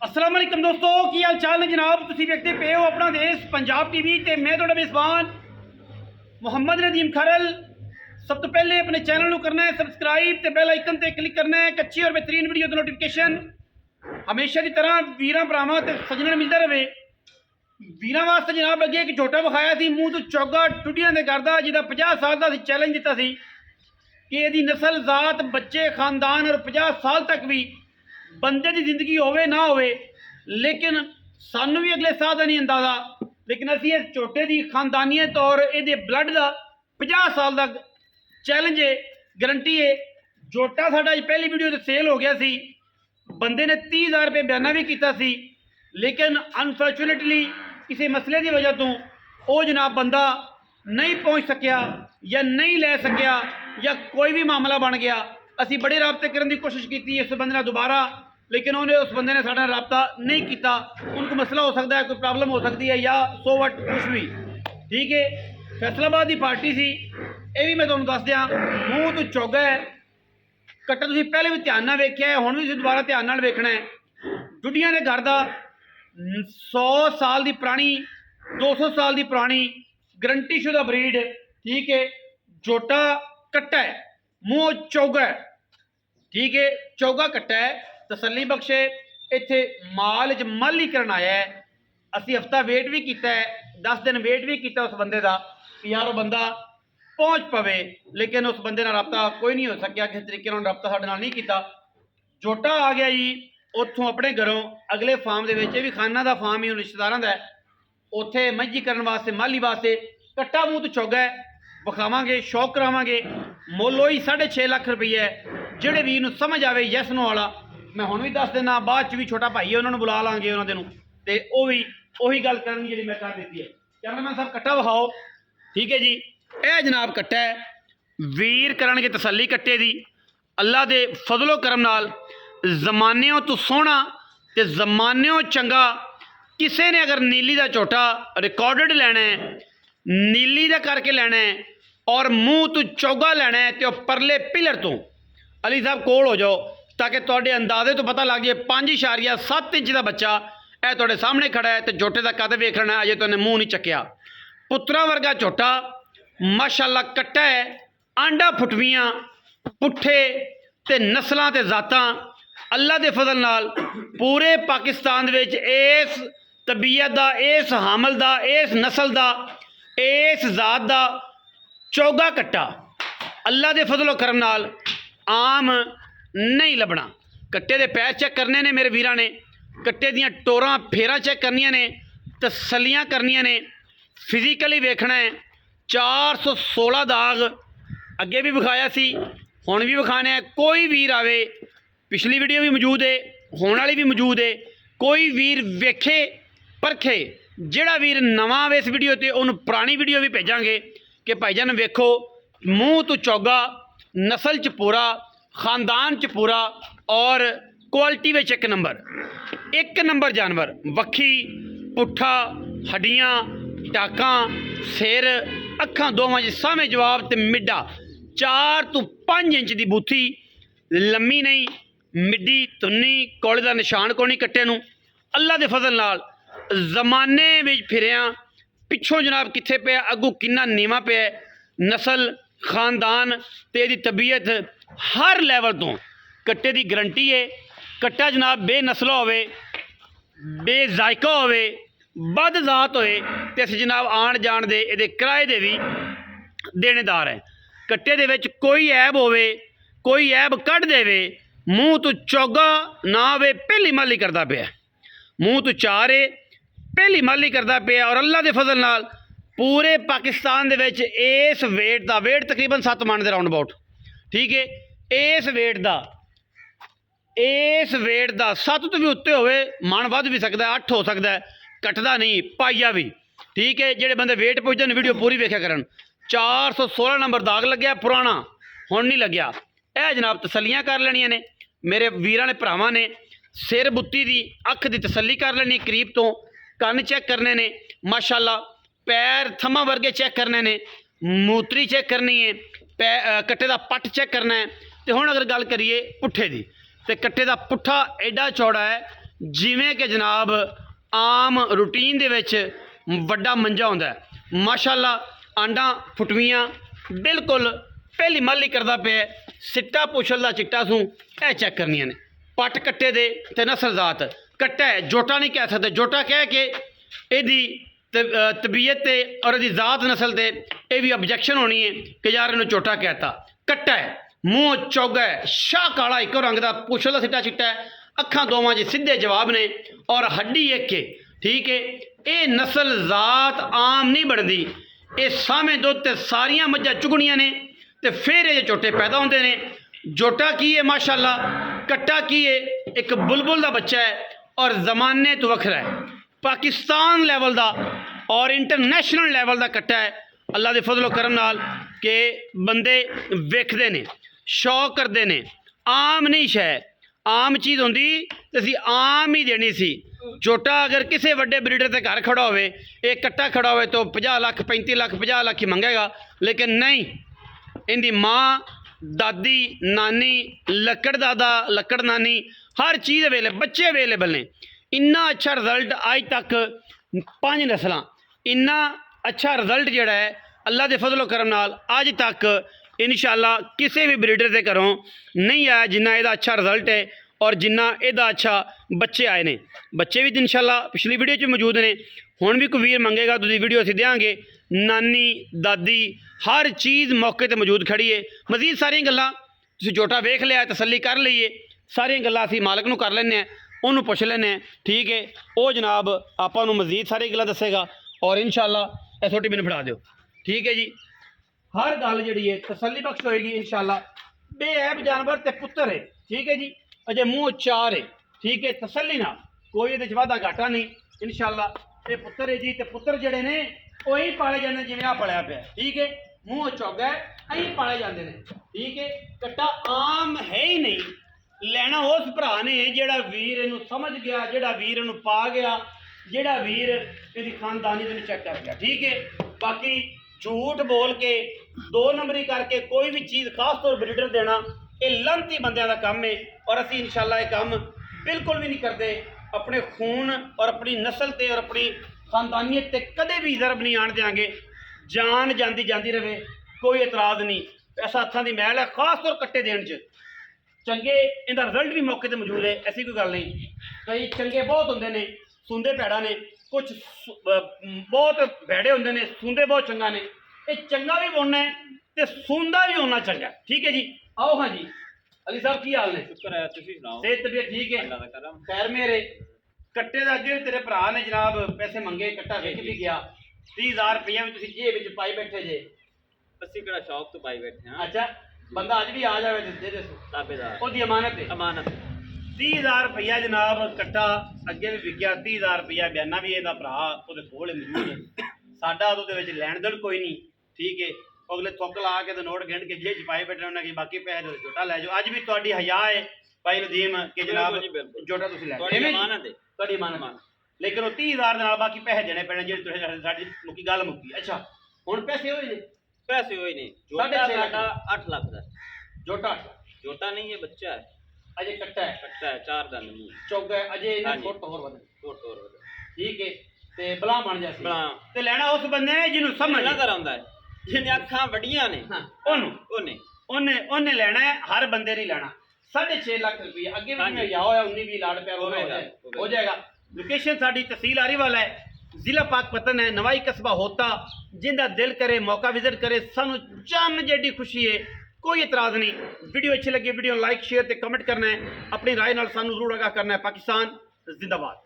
अस्सलाम वालेकुम दोस्तों की हाल चाल ने जनाब। तुसीं देखते पे हो अपना देश पंजाब टीवी ते मैं तुहाडा मेज़बान मुहम्मद नदीम खरल। सब तो पहले अपने चैनल को करना है सबसक्राइब ते बेल आइकन ते क्लिक करना है एक अच्छी और बेहतरीन वीडियो की नोटिफिकेशन हमेशा की तरह वीरां भरावां ते सज्जणां मिलता रहे। वीरां वास्ते जनाब अगे एक झोटा विखाया सी मूँह तो चौगा टुडियां दे करदा जिहदा 50 साल का चैलेंज दिता सी कि इहदी नस्ल जात बच्चे खानदान और 50 साल तक भी बंदे की जिंदगी होवे ना होवे, लेकिन सानू भी अगले साह का नहीं अंदाजा, लेकिन असी इस झोटे की खानदानीयत और ये ब्लड का 50 साल का चैलेंज है, गारंटी है। झोटा साडा पहली वीडियो तो सेल हो गया सी, बंदे ने 30,000 रुपये बयाना भी किया सी, लेकिन अनफॉर्चुनेटली किसी मसले की वजह तो वो जनाब बंदा नहीं पहुँच सकिया या नहीं लै सकिया या कोई भी मामला बन गया। असी बड़े राबते करने की कोशिश की इस बंदे ने दोबारा, लेकिन उन्हें उस बंदे ने साडा राबता नहीं किया। उनको मसला हो सकता है, कोई प्रॉब्लम हो सकती है या सो वट कुछ भी, ठीक है। फैसलाबाद की पार्टी सी, ये भी मैं तुहानूं दस दियां, मूँह तो चौगा है। कट्टा तुसीं पहले भी ध्यान नाल वेखिआ है, हुण भी तुसीं दोबारा ध्यान नाल वेखना है। डुड्डियां दे घर दा 100 साल की पुरानी 200 साल की पुरानी गारंटी शुदा ब्रीड, ठीक है। झोटा कट्टा है, मूँह चौगा है, ठीक है। चौगा कट्टा है, तसल्ली बख्शे इत्थे माल च माली करन आया है। असी हफ्ता वेट भी किया है, 10 दिन वेट भी किया उस बंदे का कि यार वो बंदा पहुँच पवे, लेकिन उस बंदे नाल रबता कोई नहीं हो सकिया, किसी तरीके नाल रबता साडे नाल नहीं किया। झोटा आ गया जी उत्थों अपने घरों अगले फार्म के भी खाना का फार्म ही रिश्तेदारों का, उत्थे मंझी करने वास्ते माली वास्ते कट्टा मूँह तो चौगा है। विखावांगे, शौक करावांगे। मुल वही 6.5 लाख रुपये है। जिहड़े वीर नूं समझ आवे यस नो वाला, मैं हुण भी दस देना, बाद च भी छोटा भाई है उन्होंने बुला लांगे उन्होंने ते वो भी उही गल करनी जी मैं कर दी है। कैमरामैन साहब कट्टा विखाओ, ठीक है जी। यह जनाब कट्टा है, वीर करनगे तसल्ली कट्टे दी। अल्लाह दे फजलो करम नाल जमानियों तो सोहना ते जमानियों चंगा किसी ने अगर नीली का झोटा रिकॉर्डेड लैना है, नीली का करके लैना है और मूँह तो चौगा लैना है, तो परले पिलर तो अली साहब कोल हो जाओ ताकि तुहाडे अंदाजे तो पता लग जाए। 5.7 इंच का बच्चा यह तुहाडे सामने खड़ा है तो झोटे का कद वेख लेना, अजे तो उन्हें मूँह नहीं चक्या। पुत्रा वर्गा झोटा माशाअल्लाह कट्टा है। आंडा फुटवियाँ पुट्ठे ते नस्लां ते जातां अल्लाह के फजल नाल पूरे पाकिस्तान विच इस तबीयत का, इस हामल का, इस नस्ल का, इस जात का चौगा कट्टा अल्लाह के फजलो करम नाल आम नहीं लभना। कट्टे के पैर चेक करने ने मेरे वीरां ने, कट्टे दियां टोरां फेरां चेक करनियां ने, तसल्लियां करनियां ने, फिजिकली वेखना है। 416 दाग अगे भी विखाया सी, हुण भी विखाने है। कोई वीर आवे, पिछली वीडियो भी मौजूद है, होने वाली भी मौजूद है, कोई वीर वेखे परखे। जिहड़ा वीर नवां आवे इस वीडियो ते उन्होंने पुरानी वीडियो भी भेजांगे कि भाईजान वेखो मूँह तो चौगा, नस्ल च पूरा, खानदान च पूरा और क्वालिटी में एक नंबर जानवर। वक्खी, पुट्ठा, हड्डियाँ, टाकां, सिर, अखां दोवां च सामे जवाब ते मिड्डा। 4 तो 5 इंच की बूथी, लम्मी नहीं, मिड्डी, तुन्नी, कोले का निशान को नहीं कट्टे नूं। अल्लाह के फजल नाल जमाने में फिरिया पिछों जनाब कित्थे पे, अगू किन्ना नीवा पे, नस्ल, खानदान ते दी तबीयत हर लैवल तो कट्टे की गारंटी है। कट्टा जनाब बेनस्ला होवे, बेजायका होवे, बद जात होए ते असीं जनाब आण जाण दे इहदे किराए दे भी देनेदार है। कट्टे दे विच कोई ऐब होवे, कोई ऐब कढ़ देवे, मूँह तो चौगा ना होवे, पहली माली करदा पिया, मूँह तो चार है, पहली माली करदा पिया। और अल्लाह के फजल नाल पूरे पाकिस्तान दे विच इस वेट का, वेट तकरीबन 7 मन के राउंड अबाउट, ठीक है। इस वेट का 7 तो भी उत्ते होवे, मन वध भी सकता है, 8 हो सकता है, कटदा नहीं, पाइया भी, ठीक है। जिहड़े बंदे वेट पुछदे ने वीडियो पूरी वेख्या करन। 416 नंबर दाग लग्या, पुराना हुण नहीं लग्या। यह जनाब तसल्लियां कर लैनियां ने मेरे वीरां ने, भरावां ने। सिर बुत्ती दी, अख की तसल्ली कर लेनी करीब तो, कन्न चेक करने ने माशाअल्लाह, पैर थम्मा वर्गे चेक करने ने, मूत्री चेक करनी है, कट्टे का पट चेक करना है। तो हुण अगर गल करिए पुट्ठे की, तो कट्टे का पुट्ठा एडा चौड़ा है ਜਿਵੇਂ ਕਿ ਜਨਾਬ ਆਮ ਰੂਟੀਨ ਦੇ ਵਿੱਚ ਵੱਡਾ ਮੰਜਾ ਹੁੰਦਾ ਹੈ। ਮਾਸ਼ਾਅੱਲਾ ਆਂਡਾਂ ਫੁੱਟਵੀਆਂ ਬਿਲਕੁਲ ਪਹਿਲੀ ਮੱਲ ਹੀ ਕਰਦਾ ਪਿਆ। ਸਿੱਟਾ ਪੁਛਲ ਦਾ ਚਿੱਟਾ ਸੂ ਇਹ ਚੈੱਕ ਕਰਨੀਆਂ ਨੇ। ਪੱਟ ਕੱਟੇ ਦੇ ਤੇ ਨਸਲ ਜ਼ਾਤ ਕੱਟਾ ਹੈ, ਜੋਟਾ ਨਹੀਂ ਕਹਿ ਸਕਦੇ। ਜੋਟਾ ਕਹਿ ਕੇ ਇਹਦੀ ਤਬੀਅਤ ਤੇ ਔਰ ਇਹਦੀ ਜ਼ਾਤ ਨਸਲ ਤੇ ਇਹ ਵੀ ਆਬਜੈਕਸ਼ਨ ਹੋਣੀ ਹੈ ਕਿ ਯਾਰ ਇਹਨੂੰ ਝੋਟਾ ਕਹਿਤਾ। ਕੱਟਾ ਹੈ, ਮੂੰਹ ਚੌਗਾ ਹੈ, ਸ਼ਾਹ ਕਾਲਾ ਇੱਕੋ ਰੰਗ ਦਾ, ਪੁਛਲ ਦਾ ਸਿੱਟਾ ਚਿੱਟਾ ਹੈ, ਅੱਖਾਂ ਦੋਵਾਂ 'ਚ ਸਿੱਧੇ ਜਵਾਬ ਨੇ ਔਰ ਹੱਡੀ ਇੱਕ ਹੈ। ਠੀਕ ਹੈ, ਇਹ ਨਸਲ ਜ਼ਾਤ ਆਮ ਨਹੀਂ ਬਣਦੀ। ਇਹ ਸਾਵੇਂ ਦੁੱਧ ਤੇ ਸਾਰੀਆਂ ਮੱਝਾਂ ਚੁਗਣੀਆਂ ਨੇ ਤੇ ਫਿਰ ਇਹ ਝੋਟੇ ਪੈਦਾ ਹੁੰਦੇ ਨੇ। ਜੋਟਾ ਕੀ ਹੈ ਮਾਸ਼ਾਅੱਲਾ, ਕੱਟਾ ਕੀ ਹੈ, ਇੱਕ ਬੁਲਬੁਲ ਦਾ ਬੱਚਾ ਹੈ ਔਰ ਜ਼ਮਾਨੇ ਤੋਂ ਵੱਖਰਾ ਹੈ। ਪਾਕਿस्तान ਲੈਵਲ ਦਾ ਔਰ ਇੰਟਰਨੈਸ਼ਨਲ ਲੈਵਲ ਦਾ ਕੱਟਾ ਹੈ। ਅੱਲਾ ਦੇ ਫਜ਼ਲ ਕਰਮ ਨਾਲ ਕਿ ਬੰਦੇ ਵੇਖਦੇ ਨੇ, ਸ਼ੌਕ ਕਰਦੇ ਨੇ। ਆਮ ਨਹੀਂ ਸ਼ੈ, ਆਮ ਚੀਜ਼ ਹੁੰਦੀ ਤੇ ਅਸੀਂ ਆਮ ਹੀ ਦੇਣੀ ਸੀ। ਝੋਟਾ ਅਗਰ ਕਿਸੇ ਵੱਡੇ ਬਰੀਡਰ ਦੇ ਘਰ ਖੜਾ ਹੋਵੇ, ਇਹ ਕੱਟਾ ਖੜਾ ਹੋਵੇ ਤਾਂ 50 ਲੱਖ 35 ਲੱਖ 50 ਲੱਖ ਹੀ ਮੰਗੇਗਾ। ਲੇਕਿਨ ਨਹੀਂ, ਇਹਦੀ ਮਾਂ ਦਾਦੀ ਨਾਨੀ ਲੱਕੜ ਦਾਦਾ ਲੱਕੜ ਨਾਨੀ हर चीज़ अवेलेबल, बच्चे अवेलेबल ने। इन्ना अच्छा रिजल्ट अज तक 5 नस्ल, इन्ना अच्छा रिजल्ट जोड़ा है अल्लाह के फजलो करम नाल अज तक इंशाअल्लाह किसी भी ब्रीडर के घरों नहीं आया जिन्ना ਇਹਦਾ अच्छा रिजल्ट है और जिन्ना ਇਹਦਾ अच्छा बच्चे आए ने। बच्चे भी इंशाअल्लाह पिछली वीडियो च मौजूद ने। हुण भी कोई वीर मंगेगा तो वीडियो असीं देंगे। नानी दादी हर चीज़ मौके पर मौजूद खड़ी है। मजीद सारियां गल्लां तुसीं झोटा वेख लिया, तसल्ली कर लईए। सारियां गल्लां असीं मालक नूं कर लैंदे हैं, ਉਹਨੂੰ ਪੁੱਛ ਲੈਂਦੇ ਹਾਂ। ਠੀਕ ਹੈ, ਉਹ ਜਨਾਬ ਆਪਾਂ ਨੂੰ ਮਜ਼ੀਦ ਸਾਰੀ ਗੱਲਾਂ ਦੱਸੇਗਾ ਔਰ ਇਨਸ਼ਾਅੱਲਾ ਇਹ ਛੋਟੀ ਮੈਨੂੰ ਫੜਾ ਦਿਓ। ਠੀਕ ਹੈ ਜੀ, ਹਰ ਗੱਲ ਜਿਹੜੀ ਹੈ ਤਸੱਲੀ ਬਖਸ਼ ਹੋਏਗੀ ਇਨਸ਼ਾਅੱਲਾ। ਬੇऐਬ ਜਾਨਵਰ ਤੇ ਪੁੱਤਰ ਹੈ। ਠੀਕ ਹੈ ਜੀ, ਅਜੇ ਮੂੰਹ ਚਾਰ ਹੈ। ਠੀਕ ਹੈ, ਤਸੱਲੀ ਨਾਲ, ਕੋਈ ਇਹਦੇ 'ਚ ਵਾਧਾ ਘਾਟਾ ਨਹੀਂ ਇਨਸ਼ਾਅੱਲਾ। ਇਹ ਪੁੱਤਰ ਹੈ ਜੀ, ਤੇ ਪੁੱਤਰ ਜਿਹੜੇ ਨੇ ਉਹ ਹੀ ਪਾਲੇ ਜਾਂਦੇ ਜਿਵੇਂ ਆ ਪਲਿਆ ਪਿਆ। ਠੀਕ ਹੈ, ਮੂੰਹ ਚੌਗਾ ਐਂ ਪਾਲੇ ਜਾਂਦੇ ਨੇ। ਠੀਕ ਹੈ, ਕੱਟਾ ਆਮ ਹੈ ਹੀ ਨਹੀਂ। ਲੈਣਾ ਉਸ ਭਰਾ ਨੇ ਜਿਹੜਾ ਵੀਰ ਇਹਨੂੰ ਸਮਝ ਗਿਆ, ਜਿਹੜਾ ਵੀਰ ਇਹਨੂੰ ਪਾ ਗਿਆ, ਜਿਹੜਾ ਵੀਰ ਇਹਦੀ ਖਾਨਦਾਨੀ ਦੇ ਚੈੱਕ ਕਰ ਗਿਆ। ਠੀਕ ਹੈ, ਬਾਕੀ ਝੂਠ ਬੋਲ ਕੇ 2 ਨੰਬਰੀ ਕਰਕੇ ਕੋਈ ਵੀ ਚੀਜ਼ ਖਾਸ ਤੌਰ ਬਰੀਡਰ ਦੇਣਾ ਇਹ ਲੰਤੀ ਬੰਦਿਆਂ ਦਾ ਕੰਮ ਹੈ ਔਰ ਅਸੀਂ ਇਨਸ਼ਾਅੱਲਾ ਇਹ ਕੰਮ ਬਿਲਕੁਲ ਵੀ ਨਹੀਂ ਕਰਦੇ। ਆਪਣੇ ਖੂਨ ਔਰ ਆਪਣੀ ਨਸਲ ਤੇ ਔਰ ਆਪਣੀ ਖਾਨਦਾਨੀਅਤ ਤੇ ਕਦੇ ਵੀ ਜ਼ਰਬ ਨਹੀਂ ਆਣ ਦਿਆਂਗੇ। ਜਾਨ ਜਾਂਦੀ ਰਵੇ, ਕੋਈ ਇਤਰਾਜ਼ ਨਹੀਂ। ਐਸਾ ਹੱਥਾਂ ਦੀ ਮੈਲ ਹੈ ਖਾਸ ਤੌਰ ਕੱਟੇ ਦੇਣ 'ਚ। ਚੰਗੇ ਇਹਦਾ ਰਿਜ਼ਲਟ ਵੀ ਮੌਕੇ ਤੇ ਮੌਜੂਦ ਹੈ, ਐਸੀ ਕੋਈ ਗੱਲ ਨਹੀਂ। ਕਈ ਚੰਗੇ ਬਹੁਤ ਹੁੰਦੇ ਨੇ, ਸੁੰਦੇ ਭੈੜਾ ਨੇ, ਕੁਝ ਬਹੁਤ ਭੈੜੇ ਹੁੰਦੇ ਨੇ, ਸੁੰਦੇ ਬਹੁਤ ਚੰਗਾ ਨੇ। ਇਹ ਚੰਗਾ ਵੀ ਹੋਣਾ ਹੈ ਤੇ ਸੁੰਦਾ ਵੀ ਹੋਣਾ ਚੰਗਾ। ਠੀਕ ਹੈ ਜੀ, ਆਓ। ਹਾਂ ਜੀ ਅਲੀ ਸਾਹਿਬ ਕੀ ਹਾਲ ਨੇ? ਸ਼ੁਕਰ ਹੈ, ਤੁਸੀਂ ਸੁਣਾਓ? ਸਿਹਤ ਤਬੀਅਤ ਠੀਕ ਹੈ? ਅੱਲਾਹ ਦਾ ਕਰਮ। ਖੈਰ ਮੇਰੇ ਕੱਟੇ ਦਾ ਅੱਗੇ ਵੀ ਤੇਰੇ ਭਰਾ ਨੇ ਜਨਾਬ ਪੈਸੇ ਮੰਗੇ, ਕੱਟਾ ਵਿਕ ਵੀ ਗਿਆ। 30,000 ਰੁਪਈਆ ਵੀ ਤੁਸੀਂ ਜੇਬ ਵਿੱਚ ਪਾਈ ਬੈਠੇ ਜੇ। ਅਸੀਂ ਕਿਹੜਾ ਸ਼ੌਕ ਤੋਂ ਪਾਈ ਬੈਠੇ ਹਾਂ। ਅੱਛਾ, ਬੰਦਾ ਅੱਜ ਵੀ ਆ ਜਾਵੇ ਦੇ ਦੇ ਤਾਬੇਦਾਰ, ਉਹਦੀ ਅਮਾਨਤ ਹੈ। ਅਮਾਨਤ। 30,000 ਰੁਪਈਆ ਜਨਾਬ ਕੱਟਾ ਅੱਗੇ ਵੀ ਵਿਕਿਆ। 30,000 ਰੁਪਈਆ ਬਿਆਨਾ ਵੀ ਇਹਦਾ ਭਰਾ ਉਹਦੇ ਕੋਲ ਮੌਜੂਦ ਹੈ। ਸਾਡਾ ਉਹਦੇ ਵਿੱਚ ਲੈਣ ਦੇਣ ਕੋਈ ਨਹੀਂ। ਠੀਕ ਹੈ, ਅਗਲੇ ਥੁੱਕ ਲਾ ਕੇ ਤੇ ਨੋਟ ਗਿਣ ਕੇ ਜੇਬ 'ਚ ਪਾਏ ਬੈਠੇ ਉਹਨਾਂ ਕਿ ਬਾਕੀ ਪੈਸੇ ਦੇ ਝੋਟਾ ਲੈ ਜਾਓ। ਅੱਜ ਵੀ ਤੁਹਾਡੀ ਹਯਾ ਹੈ ਭਾਈ ਨਦੀਮ ਕਿ ਜਨਾਬ ਝੋਟਾ ਤੁਸੀਂ ਲੈ ਜਾਓ। ਅਮਾਨਤ ਹੈ, ਤੁਹਾਡੀ ਅਮਾਨਤ। ਲੇਕਿਨ ਉਹ 30,000 ਦੇ ਨਾਲ ਬਾਕੀ ਪੈਸੇ ਦੇਣੇ ਪੈਣੇ ਜਿਹੜੇ ਤੁਸੀਂ ਸਾਡੀ ਮੁੱਕੀ ਗੱਲ ਮੁੱਕੀ। ਅੱਛਾ, ਹੁਣ ਪੈਸੇ ਹੋਏ ਨੇ? ਪੈਸੇ ਹੋਏ ਨੇ। ਜੋਟਾ ਸਾਡਾ 8 ਲੱਖ ਦਾ ਜੋਟਾ। ਜੋਟਾ ਨਹੀਂ ਹੈ, ਬੱਚਾ ਹੈ। ਅਜੇ ਕੱਟਾ ਹੈ। ਕੱਟਾ ਹੈ, 4 ਦੰਦ ਮੂੰਹ ਚੌਗਾ ਹੈ, ਅਜੇ ਇਹਨਾਂ ਫੁੱਟ ਹੋਰ ਵਧੇ। ਫੁੱਟ ਹੋਰ ਵਧੇ। ਠੀਕ ਹੈ, ਤੇ ਬਲਾ ਬਣ ਜਾ ਸੀ ਬਲਾ ਤੇ ਲੈਣਾ ਉਸ ਬੰਦੇ ਨੇ ਜਿਹਨੂੰ ਸਮਝ ਨਜ਼ਰ ਆਉਂਦਾ ਹੈ, ਜਿਹਨੇ ਅੱਖਾਂ ਵੱਡੀਆਂ ਨੇ। ਹਾਂ, ਉਹਨੇ ਲੈਣਾ ਹੈ। ਹਰ ਬੰਦੇ ਨਹੀਂ ਲੈਣਾ। 6.5 ਲੱਖ ਰੁਪਏ ਅੱਗੇ ਵੀ ਮੈਂ ਗਿਆ ਹੋਇਆ 19-20 ਲਾੜ ਪਿਆ ਹੋ ਜਾਏਗਾ। ਲੋकेशन साड़ी तहसील आरीवाल है, जिला पाकपतन है, नवाई कस्बा होता। जिंदा दिल करे मौका विजिट करे। सानू चन्न जेडी खुशी है, कोई इतराज़ नहीं। वीडियो अच्छी लगी वीडियो लाइक शेयर ते कमेंट करना है। अपनी राय नाल सानू जरूर आगाह करना है। पाकिस्तान जिंदाबाद।